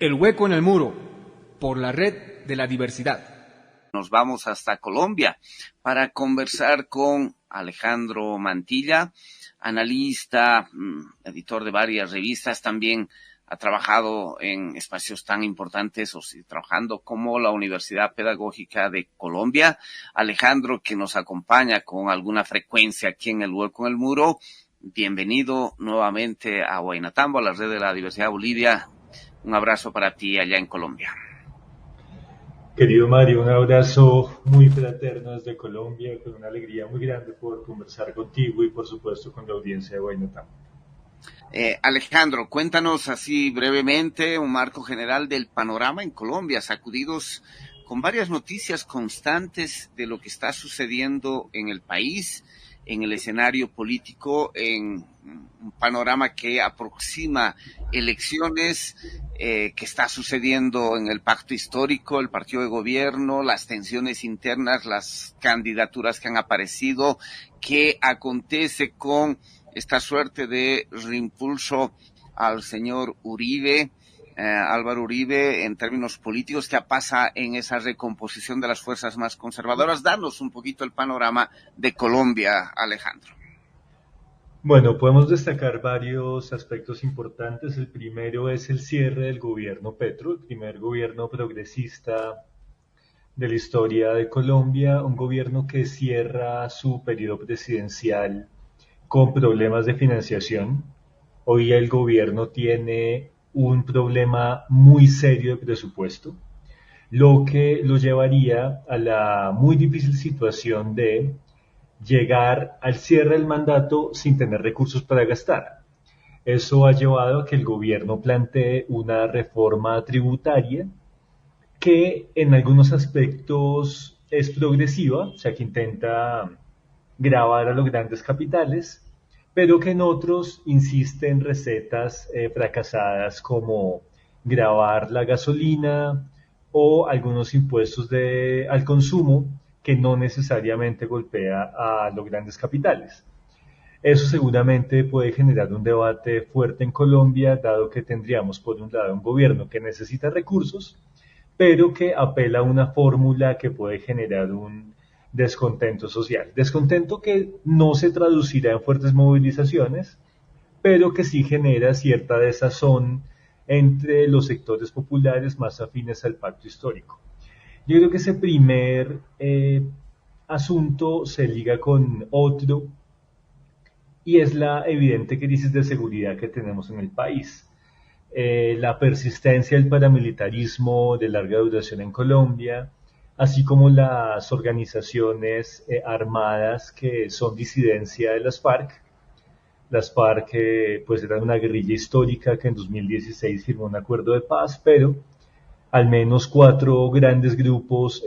El hueco en el muro, por la red de la diversidad. Nos vamos hasta Colombia para conversar con Alejandro Mantilla, analista, editor de varias revistas, también ha trabajado en espacios tan importantes, trabajando como la Universidad Pedagógica de Colombia. Alejandro, que nos acompaña con alguna frecuencia aquí en El Hueco en el Muro, bienvenido nuevamente a Huaynatambo, a la red de la diversidad Bolivia. Un abrazo para ti allá en Colombia. Querido Mario, un abrazo muy fraterno desde Colombia, con una alegría muy grande por conversar contigo y por supuesto con la audiencia de Huaynatambo. Alejandro, cuéntanos así brevemente un marco general del panorama en Colombia, sacudidos con varias noticias constantes de lo que está sucediendo en el país, en el escenario político, en un panorama que aproxima elecciones, que está sucediendo en el pacto histórico, el partido de gobierno, las tensiones internas, las candidaturas que han aparecido, qué acontece con esta suerte de reimpulso al señor Uribe, Álvaro Uribe, en términos políticos, qué pasa en esa recomposición de las fuerzas más conservadoras. Danos un poquito el panorama de Colombia, Alejandro. Bueno, podemos destacar varios aspectos importantes. El primero es el cierre del gobierno Petro, el primer gobierno progresista de la historia de Colombia, un gobierno que cierra su periodo presidencial con problemas de financiación. Hoy el gobierno tiene un problema muy serio de presupuesto, lo que lo llevaría a la muy difícil situación de llegar al cierre del mandato sin tener recursos para gastar. Eso ha llevado a que el gobierno plantee una reforma tributaria que en algunos aspectos es progresiva, o sea que intenta gravar a los grandes capitales, pero que en otros insiste en recetas fracasadas como gravar la gasolina o algunos impuestos al consumo que no necesariamente golpea a los grandes capitales. Eso seguramente puede generar un debate fuerte en Colombia, dado que tendríamos por un lado un gobierno que necesita recursos, pero que apela a una fórmula que puede generar un descontento social. Descontento que no se traducirá en fuertes movilizaciones, pero que sí genera cierta desazón entre los sectores populares más afines al pacto histórico. Yo creo que ese primer asunto se liga con otro, y es la evidente crisis de seguridad que tenemos en el país. La persistencia del paramilitarismo de larga duración en Colombia, así como las organizaciones armadas que son disidencia de las FARC. Las FARC pues eran una guerrilla histórica que en 2016 firmó un acuerdo de paz, pero al menos 4 grandes grupos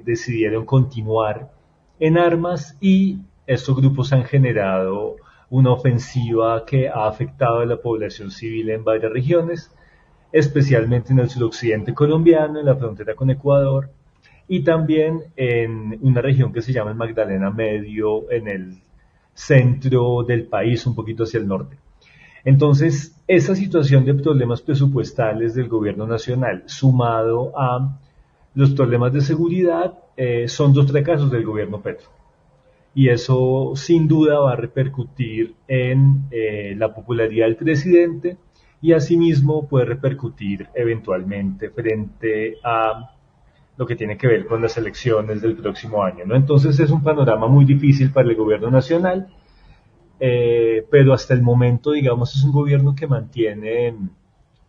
decidieron continuar en armas, y estos grupos han generado una ofensiva que ha afectado a la población civil en varias regiones, especialmente en el suroccidente colombiano, en la frontera con Ecuador, y también en una región que se llama el Magdalena Medio, en el centro del país, un poquito hacia el norte. Entonces, esa situación de problemas presupuestales del gobierno nacional, sumado a los problemas de seguridad, son 2 fracasos del gobierno Petro. Y eso sin duda va a repercutir en la popularidad del presidente, y asimismo puede repercutir eventualmente frente a lo que tiene que ver con las elecciones del próximo año, ¿no? Entonces es un panorama muy difícil para el gobierno nacional, pero hasta el momento, digamos, es un gobierno que mantiene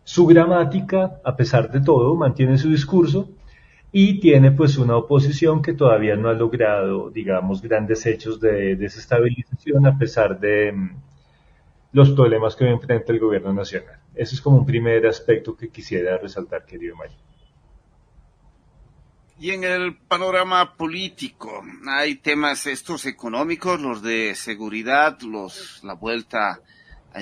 su gramática, a pesar de todo, mantiene su discurso, y tiene pues una oposición que todavía no ha logrado, digamos, grandes hechos de desestabilización a pesar de los problemas que enfrenta el gobierno nacional. Ese es como un primer aspecto que quisiera resaltar, querido Mario. Y en el panorama político, hay temas estos económicos, los de seguridad, la vuelta a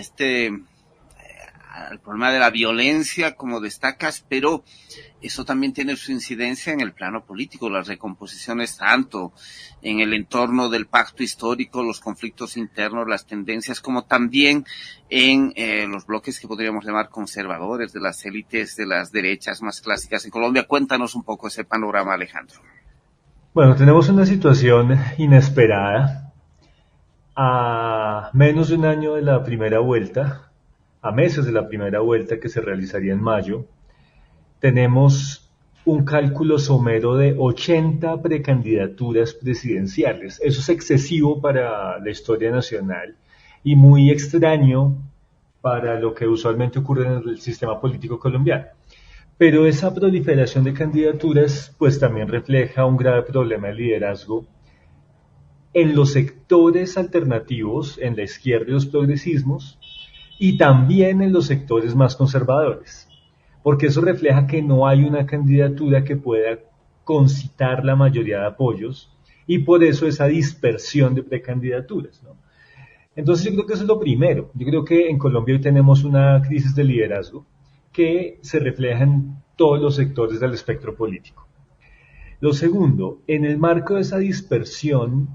al problema de la violencia, como destacas, pero eso también tiene su incidencia en el plano político, las recomposiciones tanto en el entorno del pacto histórico, los conflictos internos, las tendencias, como también en los bloques que podríamos llamar conservadores, de las élites de las derechas más clásicas en Colombia. Cuéntanos un poco ese panorama, Alejandro. Bueno, tenemos una situación inesperada. A menos de un año de la primera vuelta, a meses de la primera vuelta que se realizaría en mayo, tenemos un cálculo somero de 80 precandidaturas presidenciales. Eso es excesivo para la historia nacional y muy extraño para lo que usualmente ocurre en el sistema político colombiano. Pero esa proliferación de candidaturas pues también refleja un grave problema de liderazgo en los sectores alternativos, en la izquierda y los progresismos, y también en los sectores más conservadores, porque eso refleja que no hay una candidatura que pueda concitar la mayoría de apoyos, y por eso esa dispersión de precandidaturas, ¿no? Entonces yo creo que eso es lo primero. Yo creo que en Colombia hoy tenemos una crisis de liderazgo que se refleja en todos los sectores del espectro político. Lo segundo, en el marco de esa dispersión,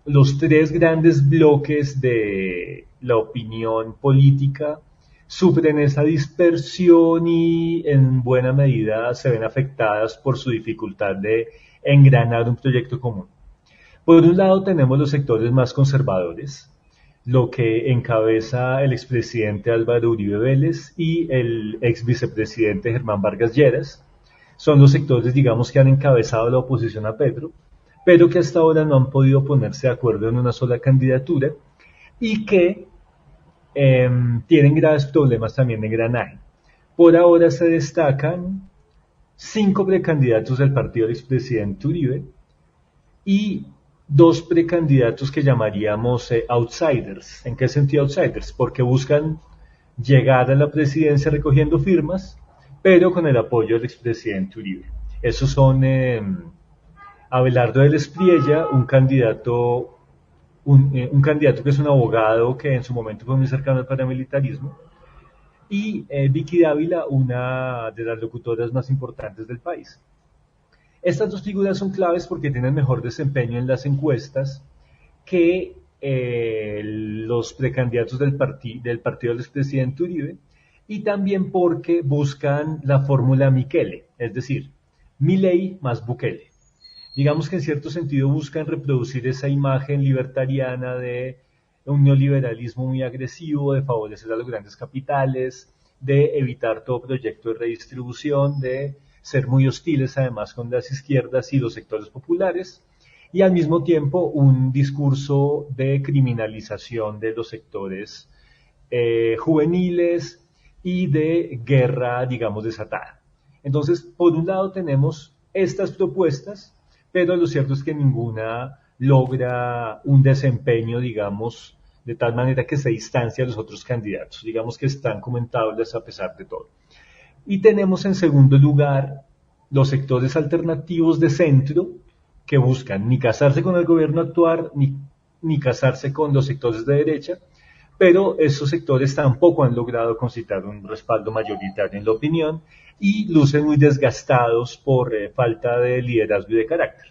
los tres grandes bloques de la opinión política sufren esa dispersión y en buena medida se ven afectadas por su dificultad de engranar un proyecto común. Por un lado tenemos los sectores más conservadores, lo que encabeza el expresidente Álvaro Uribe Vélez y el ex vicepresidente Germán Vargas Lleras. Son los sectores, digamos, que han encabezado la oposición a Petro, pero que hasta ahora no han podido ponerse de acuerdo en una sola candidatura y que tienen graves problemas también de engranaje. Por ahora se destacan 5 precandidatos del partido del expresidente Uribe y 2 precandidatos que llamaríamos outsiders. ¿En qué sentido outsiders? Porque buscan llegar a la presidencia recogiendo firmas, pero con el apoyo del expresidente Uribe. Esos son Abelardo del Espriella, un candidato que es un abogado que en su momento fue muy cercano al paramilitarismo, y Vicky Dávila, una de las locutoras más importantes del país. Estas 2 figuras son claves porque tienen mejor desempeño en las encuestas que los precandidatos del partido del expresidente Uribe, y también porque buscan la fórmula Michelè, es decir, Milei más Bukele. Digamos que en cierto sentido buscan reproducir esa imagen libertariana de un neoliberalismo muy agresivo, de favorecer a los grandes capitales, de evitar todo proyecto de redistribución, de ser muy hostiles además con las izquierdas y los sectores populares, y al mismo tiempo un discurso de criminalización de los sectores juveniles y de guerra, digamos, desatada. Entonces, por un lado tenemos estas propuestas, pero lo cierto es que ninguna logra un desempeño, digamos, de tal manera que se distancia de los otros candidatos, digamos que están comentables a pesar de todo. Y tenemos en segundo lugar los sectores alternativos de centro que buscan ni casarse con el gobierno actual, ni casarse con los sectores de derecha, pero esos sectores tampoco han logrado concitar un respaldo mayoritario en la opinión y lucen muy desgastados por falta de liderazgo y de carácter.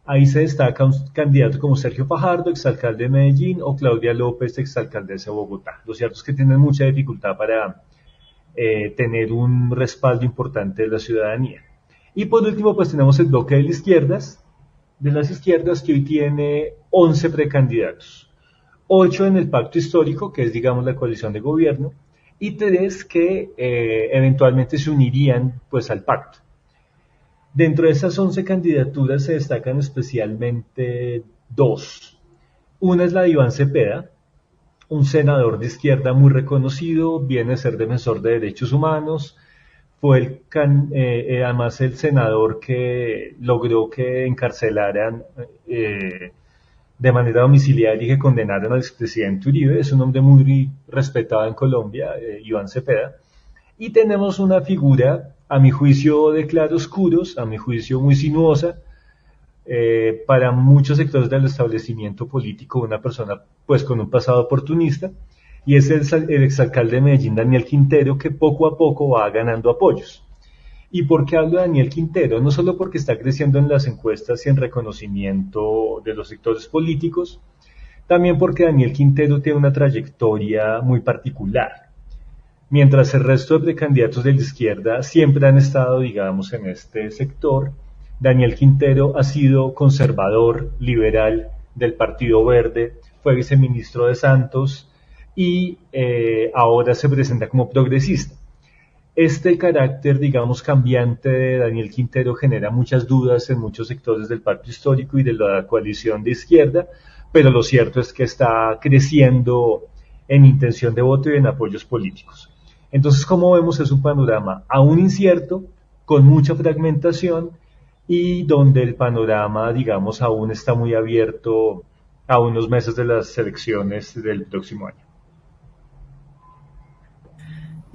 Ahí se destaca un candidato como Sergio Fajardo, exalcalde de Medellín, o Claudia López, exalcaldesa de Bogotá. Lo cierto es que tienen mucha dificultad para tener un respaldo importante de la ciudadanía. Y por último, pues tenemos el bloque de las izquierdas que hoy tiene 11 precandidatos. 8 en el pacto histórico, que es, digamos, la coalición de gobierno, y 3 que eventualmente se unirían pues al pacto. Dentro de esas 11 candidaturas se destacan especialmente 2. Una es la de Iván Cepeda, un senador de izquierda muy reconocido, viene a ser defensor de derechos humanos, fue además el senador que logró que encarcelaran de manera domiciliaria y que condenaran al expresidente Uribe. Es un hombre muy respetado en Colombia, Iván Cepeda. Y tenemos una figura, a mi juicio, de claroscuros, a mi juicio muy sinuosa, para muchos sectores del establecimiento político, una persona pues con un pasado oportunista, y es el exalcalde de Medellín, Daniel Quintero, que poco a poco va ganando apoyos. ¿Y por qué hablo de Daniel Quintero? No solo porque está creciendo en las encuestas y en reconocimiento de los sectores políticos, también porque Daniel Quintero tiene una trayectoria muy particular. Mientras el resto de precandidatos de la izquierda siempre han estado, digamos, en este sector, Daniel Quintero ha sido conservador, liberal del Partido Verde, fue viceministro de Santos y ahora se presenta como progresista. Este carácter, digamos, cambiante de Daniel Quintero genera muchas dudas en muchos sectores del pacto histórico y de la coalición de izquierda, pero lo cierto es que está creciendo en intención de voto y en apoyos políticos. Entonces, como vemos, es un panorama aún incierto, con mucha fragmentación y donde el panorama, digamos, aún está muy abierto a unos meses de las elecciones del próximo año.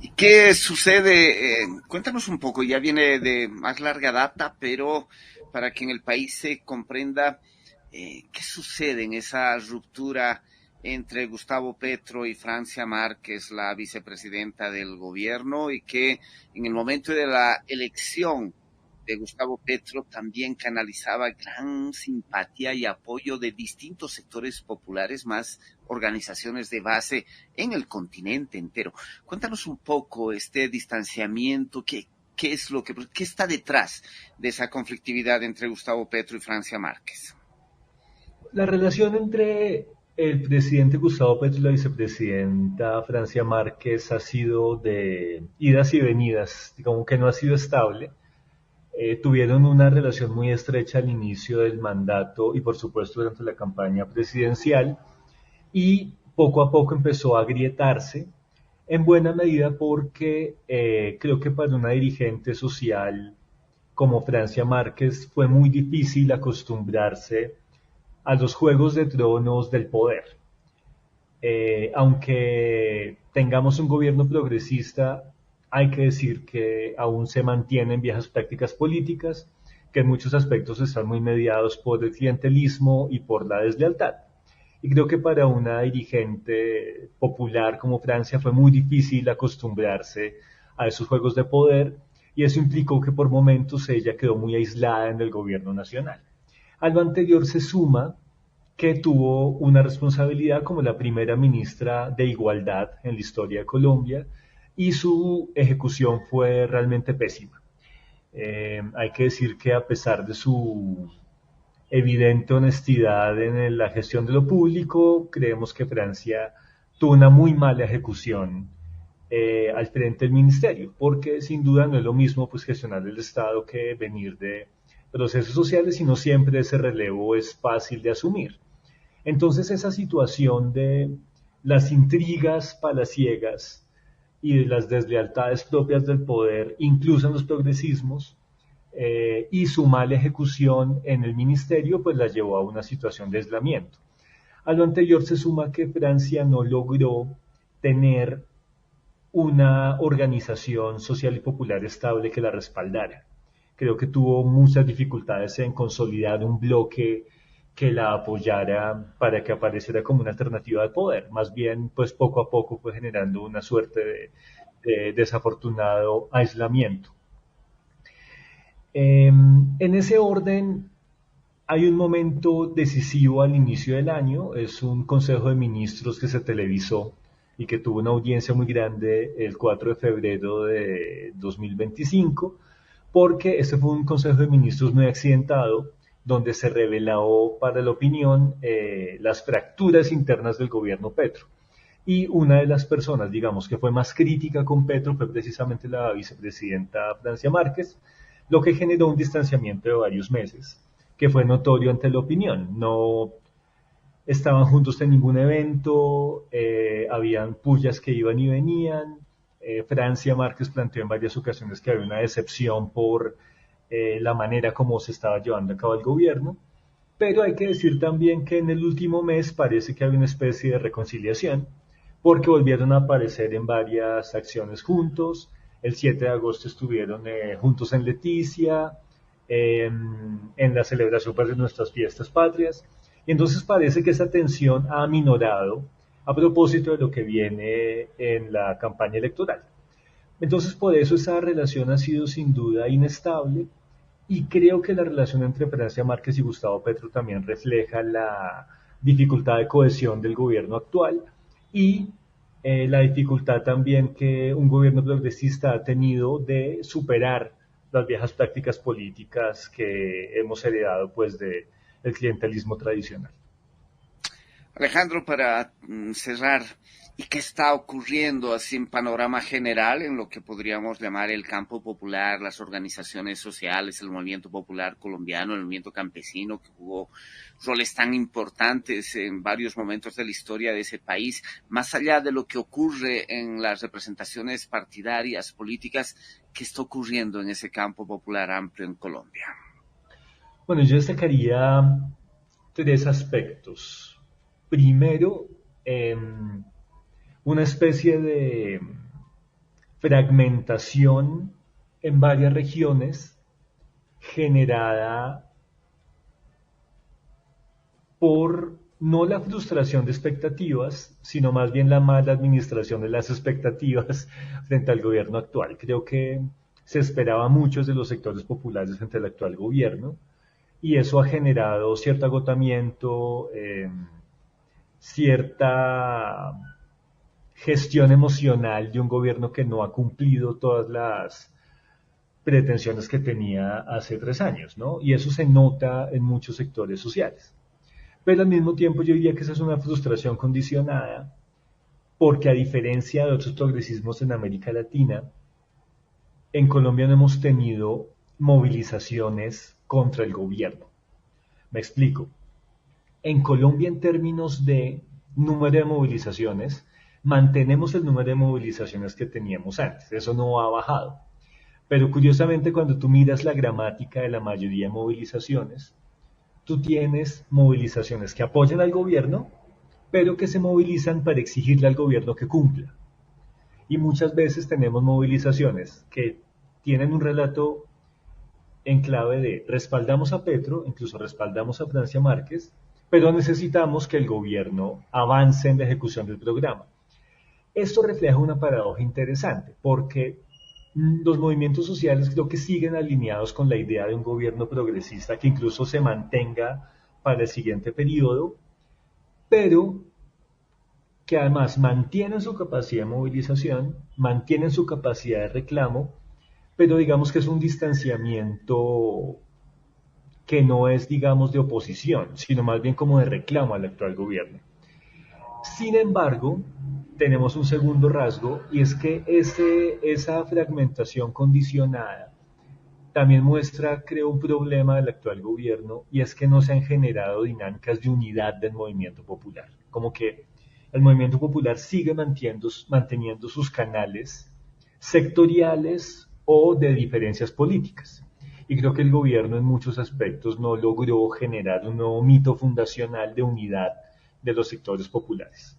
¿Y qué sucede? Cuéntanos un poco, ya viene de más larga data, pero para que en el país se comprenda qué sucede en esa ruptura entre Gustavo Petro y Francia Márquez, la vicepresidenta del gobierno, y que en el momento de la elección de Gustavo Petro también canalizaba gran simpatía y apoyo de distintos sectores populares, más organizaciones de base en el continente entero. Cuéntanos un poco este distanciamiento, qué está detrás de esa conflictividad entre Gustavo Petro y Francia Márquez. La relación entre el presidente Gustavo Petro y la vicepresidenta Francia Márquez ha sido de idas y venidas, como que no ha sido estable. Tuvieron una relación muy estrecha al inicio del mandato y por supuesto durante la campaña presidencial y poco a poco empezó a agrietarse en buena medida porque creo que para una dirigente social como Francia Márquez fue muy difícil acostumbrarse a los juegos de tronos del poder. Aunque tengamos un gobierno progresista, hay que decir que aún se mantienen viejas prácticas políticas, que en muchos aspectos están muy mediados por el clientelismo y por la deslealtad. Y creo que para una dirigente popular como Francia fue muy difícil acostumbrarse a esos juegos de poder y eso implicó que por momentos ella quedó muy aislada en el gobierno nacional. A lo anterior se suma que tuvo una responsabilidad como la primera ministra de Igualdad en la historia de Colombia y su ejecución fue realmente pésima. Hay que decir que a pesar de su evidente honestidad en la gestión de lo público, creemos que Francia tuvo una muy mala ejecución al frente del ministerio, porque sin duda no es lo mismo pues, gestionar el Estado que venir de procesos sociales y no siempre ese relevo es fácil de asumir. Entonces esa situación de las intrigas palaciegas y de las deslealtades propias del poder, incluso en los progresismos, y su mala ejecución en el ministerio, pues la llevó a una situación de aislamiento. A lo anterior se suma que Francia no logró tener una organización social y popular estable que la respaldara. Creo que tuvo muchas dificultades en consolidar un bloque que la apoyara para que apareciera como una alternativa de poder. Más bien, pues poco a poco fue generando una suerte de desafortunado aislamiento. En ese orden, hay un momento decisivo al inicio del año, es un Consejo de Ministros que se televisó y que tuvo una audiencia muy grande el 4 de febrero de 2025, porque este fue un Consejo de Ministros muy accidentado, donde se reveló para la opinión las fracturas internas del gobierno Petro. Y una de las personas, digamos, que fue más crítica con Petro fue precisamente la vicepresidenta Francia Márquez, lo que generó un distanciamiento de varios meses, que fue notorio ante la opinión. No estaban juntos en ningún evento, habían pullas que iban y venían. Francia Márquez planteó en varias ocasiones que había una decepción por la manera como se estaba llevando a cabo el gobierno, pero hay que decir también que en el último mes parece que había una especie de reconciliación, porque volvieron a aparecer en varias acciones juntos. El 7 de agosto estuvieron juntos en Leticia, en la celebración de nuestras fiestas patrias, y entonces parece que esa tensión ha aminorado, a propósito de lo que viene en la campaña electoral. Entonces, por eso esa relación ha sido sin duda inestable y creo que la relación entre Francia Márquez y Gustavo Petro también refleja la dificultad de cohesión del gobierno actual y la dificultad también que un gobierno progresista ha tenido de superar las viejas prácticas políticas que hemos heredado pues del clientelismo tradicional. Alejandro, para cerrar, ¿y qué está ocurriendo así en panorama general en lo que podríamos llamar el campo popular, las organizaciones sociales, el movimiento popular colombiano, el movimiento campesino, que jugó roles tan importantes en varios momentos de la historia de ese país, más allá de lo que ocurre en las representaciones partidarias, políticas, ¿qué está ocurriendo en ese campo popular amplio en Colombia? Bueno, yo destacaría tres aspectos. Primero, una especie de fragmentación en varias regiones generada por no la frustración de expectativas, sino más bien la mala administración de las expectativas frente al gobierno actual. Creo que se esperaba mucho de los sectores populares frente al actual gobierno y eso ha generado cierto agotamiento, cierta gestión emocional de un gobierno que no ha cumplido todas las pretensiones que tenía hace 3 años, ¿no? Y eso se nota en muchos sectores sociales. Pero al mismo tiempo yo diría que esa es una frustración condicionada porque a diferencia de otros progresismos en América Latina, en Colombia no hemos tenido movilizaciones contra el gobierno. Me explico. En Colombia, en términos de número de movilizaciones, mantenemos el número de movilizaciones que teníamos antes. Eso no ha bajado. Pero curiosamente, cuando tú miras la gramática de la mayoría de movilizaciones, tú tienes movilizaciones que apoyan al gobierno, pero que se movilizan para exigirle al gobierno que cumpla. Y muchas veces tenemos movilizaciones que tienen un relato en clave de respaldamos a Petro, incluso respaldamos a Francia Márquez, pero necesitamos que el gobierno avance en la ejecución del programa. Esto refleja una paradoja interesante, porque los movimientos sociales creo que siguen alineados con la idea de un gobierno progresista que incluso se mantenga para el siguiente periodo, pero que además mantienen su capacidad de movilización, mantienen su capacidad de reclamo, pero digamos que es un distanciamiento que no es, digamos, de oposición, sino más bien como de reclamo al actual gobierno. Sin embargo, tenemos un segundo rasgo y es que esa fragmentación condicionada también muestra, creo, un problema del actual gobierno y es que no se han generado dinámicas de unidad del movimiento popular. Como que el movimiento popular sigue manteniendo sus canales sectoriales o de diferencias políticas. Y creo que el gobierno en muchos aspectos no logró generar un nuevo mito fundacional de unidad de los sectores populares.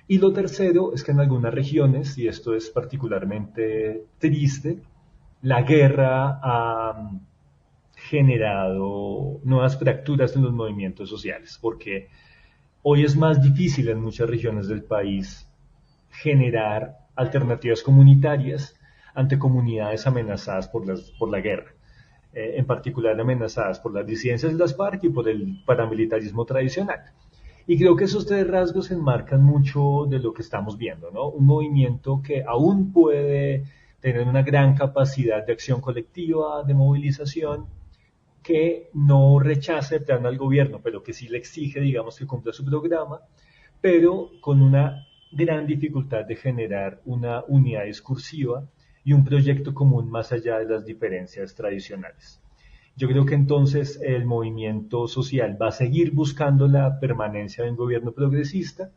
Y lo tercero es que en algunas regiones, y esto es particularmente triste, la guerra ha generado nuevas fracturas en los movimientos sociales, porque hoy es más difícil en muchas regiones del país generar alternativas comunitarias ante comunidades amenazadas por la guerra, en particular amenazadas por las disidencias de las FARC y por el paramilitarismo tradicional. Y creo que esos tres rasgos enmarcan mucho de lo que estamos viendo, ¿no? Un movimiento que aún puede tener una gran capacidad de acción colectiva, de movilización, que no rechace el plan al gobierno, pero que sí le exige, digamos, que cumpla su programa, pero con una gran dificultad de generar una unidad discursiva y un proyecto común más allá de las diferencias tradicionales. Yo creo que entonces el movimiento social va a seguir buscando la permanencia de un gobierno progresista,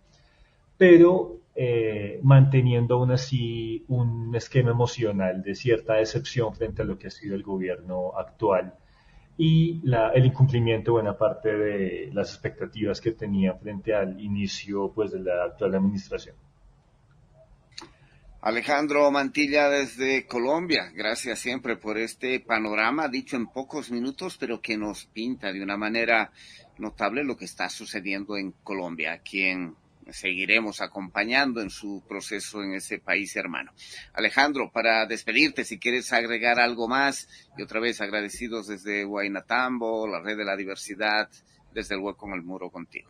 pero manteniendo aún así un esquema emocional de cierta decepción frente a lo que ha sido el gobierno actual y el incumplimiento de buena parte de las expectativas que tenía frente al inicio pues, de la actual administración. Alejandro Mantilla desde Colombia, gracias siempre por este panorama dicho en pocos minutos, pero que nos pinta de una manera notable lo que está sucediendo en Colombia, aquí en seguiremos acompañando en su proceso en ese país hermano. Alejandro, para despedirte, si quieres agregar algo más, y otra vez agradecidos desde Huaynatambo, la Red de la Diversidad, desde el Hueco en el Muro contigo.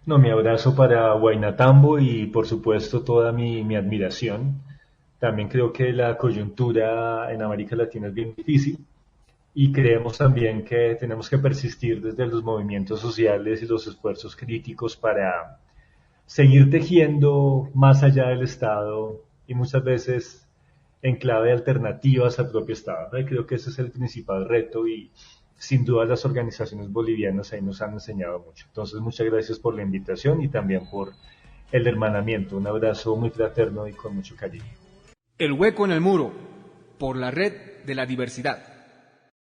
No, mi abrazo para Huaynatambo y por supuesto toda mi admiración. También creo que la coyuntura en América Latina es bien difícil y creemos también que tenemos que persistir desde los movimientos sociales y los esfuerzos críticos para seguir tejiendo más allá del Estado y muchas veces en clave de alternativas al propio Estado, ¿no? Y creo que ese es el principal reto y sin duda las organizaciones bolivianas ahí nos han enseñado mucho. Entonces, muchas gracias por la invitación y también por el hermanamiento. Un abrazo muy fraterno y con mucho cariño. El Hueco en el Muro, por la Red de la Diversidad.